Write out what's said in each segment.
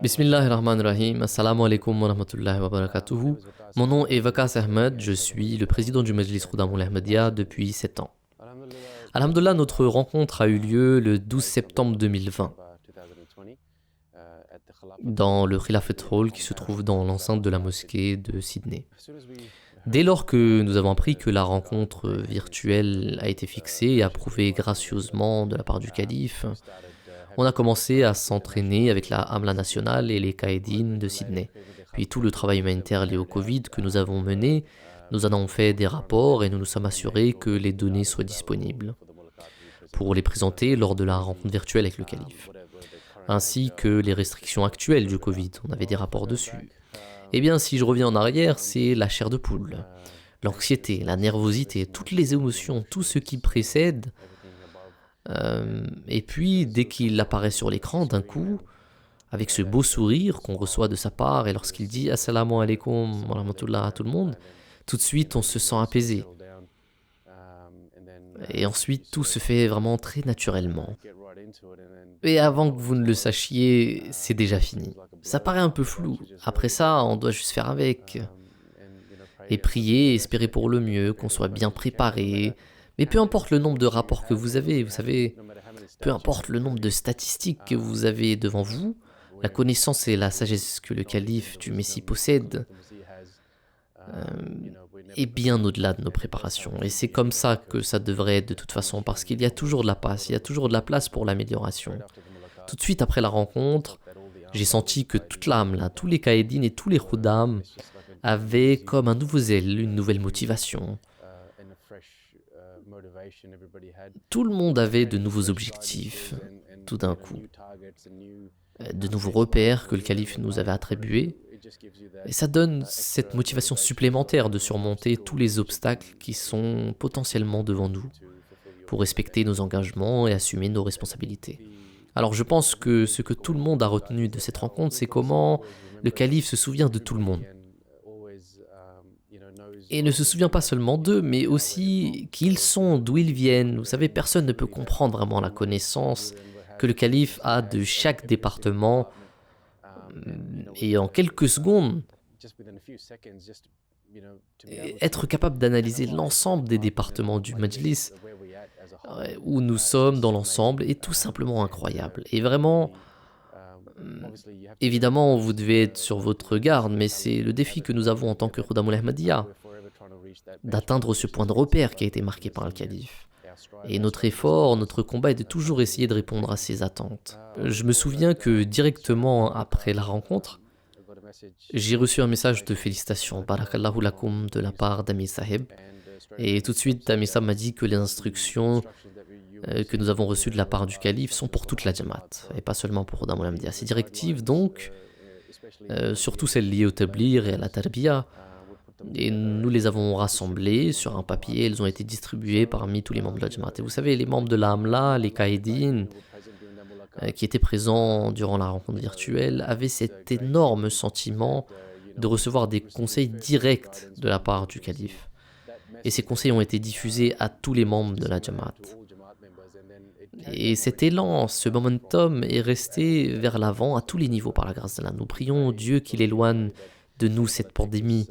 Bismillahirrahmanirrahim. Assalamu alaikum wa rahmatullahi wa barakatuhu. Mon nom est Waqas Ahmed, je suis le président du Majlis Khoudamoul Ahmadiyya depuis 7 ans. Alhamdulillah, notre rencontre a eu lieu le 12 septembre 2020 dans le Khilafat Hall qui se trouve dans l'enceinte de la mosquée de Sydney. Dès lors que nous avons appris que la rencontre virtuelle a été fixée et approuvée gracieusement de la part du calife, on a commencé à s'entraîner avec la Hamla nationale et les Qaïdines de Sydney. Puis tout le travail humanitaire lié au Covid que nous avons mené, nous en avons fait des rapports et nous nous sommes assurés que les données soient disponibles pour les présenter lors de la rencontre virtuelle avec le calife, ainsi que les restrictions actuelles du Covid. On avait des rapports dessus. Eh bien, si je reviens en arrière, c'est la chair de poule, l'anxiété, la nervosité, toutes les émotions, tout ce qui précède. Et puis, dès qu'il apparaît sur l'écran, d'un coup, avec ce beau sourire qu'on reçoit de sa part, et lorsqu'il dit « Assalamu alaikum wa rahmatullah » à tout le monde, tout de suite, on se sent apaisé. Et ensuite, tout se fait vraiment très naturellement. Et avant que vous ne le sachiez, c'est déjà fini. Ça paraît un peu flou. Après ça, on doit juste faire avec. Et prier, espérer pour le mieux, qu'on soit bien préparé. Mais peu importe le nombre de rapports que vous avez, vous savez, peu importe le nombre de statistiques que vous avez devant vous, la connaissance et la sagesse que le calife du Messie possède est bien au-delà de nos préparations. Et c'est comme ça que ça devrait être de toute façon, parce qu'il y a toujours de la place, il y a toujours de la place pour l'amélioration. Tout de suite après la rencontre, j'ai senti que toute l'âme, là, tous les Qaïdines et tous les Khuddam avaient comme un nouveau zèle, une nouvelle motivation. Tout le monde avait de nouveaux objectifs, tout d'un coup, de nouveaux repères que le calife nous avait attribués. Et ça donne cette motivation supplémentaire de surmonter tous les obstacles qui sont potentiellement devant nous pour respecter nos engagements et assumer nos responsabilités. Alors je pense que ce que tout le monde a retenu de cette rencontre, c'est comment le calife se souvient de tout le monde. Et ne se souvient pas seulement d'eux, mais aussi qui ils sont, d'où ils viennent. Vous savez, personne ne peut comprendre vraiment la connaissance que le calife a de chaque département. Et en quelques secondes, être capable d'analyser l'ensemble des départements du Majlis, où nous sommes dans l'ensemble, est tout simplement incroyable. Et vraiment, évidemment, vous devez être sur votre garde, mais c'est le défi que nous avons en tant que Khoudamoul Ahmadiyya, d'atteindre ce point de repère qui a été marqué par le calife. Et notre effort, notre combat est de toujours essayer de répondre à ces attentes. Je me souviens que directement après la rencontre, j'ai reçu un message de félicitations, Barakallahu lakum, de la part d'Amir Sahib. Et tout de suite, Amir Sahib m'a dit que les instructions que nous avons reçues de la part du calife sont pour toute la Jamaat, et pas seulement pour Khoudamoul Ahmadiyya. Ces directives, donc, surtout celles liées au tablir et à la tarbiya, et nous les avons rassemblées sur un papier, elles ont été distribuées parmi tous les membres de la Jamaat. Et vous savez, les membres de la Hamla, les Qaïdines, qui étaient présents durant la rencontre virtuelle, avaient cet énorme sentiment de recevoir des conseils directs de la part du calife. Et ces conseils ont été diffusés à tous les membres de la Jamaat. Et cet élan, ce momentum est resté vers l'avant à tous les niveaux par la grâce d'Allah. Nous prions Dieu qu'il éloigne de nous cette pandémie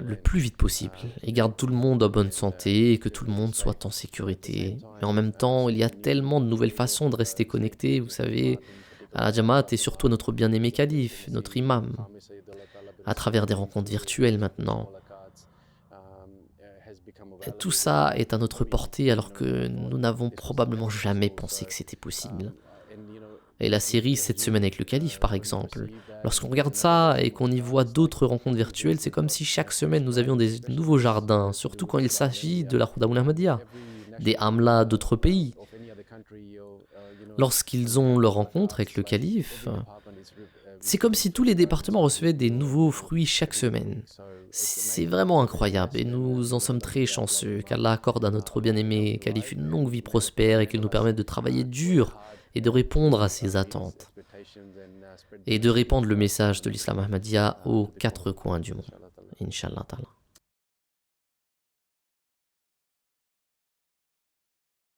le plus vite possible et garde tout le monde en bonne santé et que tout le monde soit en sécurité. Mais en même temps, il y a tellement de nouvelles façons de rester connecté, vous savez, à la Jamaat et surtout à notre bien-aimé calife, notre imam, à travers des rencontres virtuelles maintenant. Et tout ça est à notre portée alors que nous n'avons probablement jamais pensé que c'était possible. Et la série cette semaine avec le calife, par exemple, lorsqu'on regarde ça et qu'on y voit d'autres rencontres virtuelles, c'est comme si chaque semaine nous avions des nouveaux jardins, surtout quand il s'agit de la Khoudamoul Ahmadiyya, des Hamla d'autres pays. Lorsqu'ils ont leur rencontre avec le calife, c'est comme si tous les départements recevaient des nouveaux fruits chaque semaine. C'est vraiment incroyable et nous en sommes très chanceux qu'Allah accorde à notre bien-aimé calife une longue vie prospère et qu'il nous permette de travailler dur et de répondre à ses attentes et de répandre le message de l'islam Ahmadiyya aux 4 coins du monde. Inch'Allah ta'ala.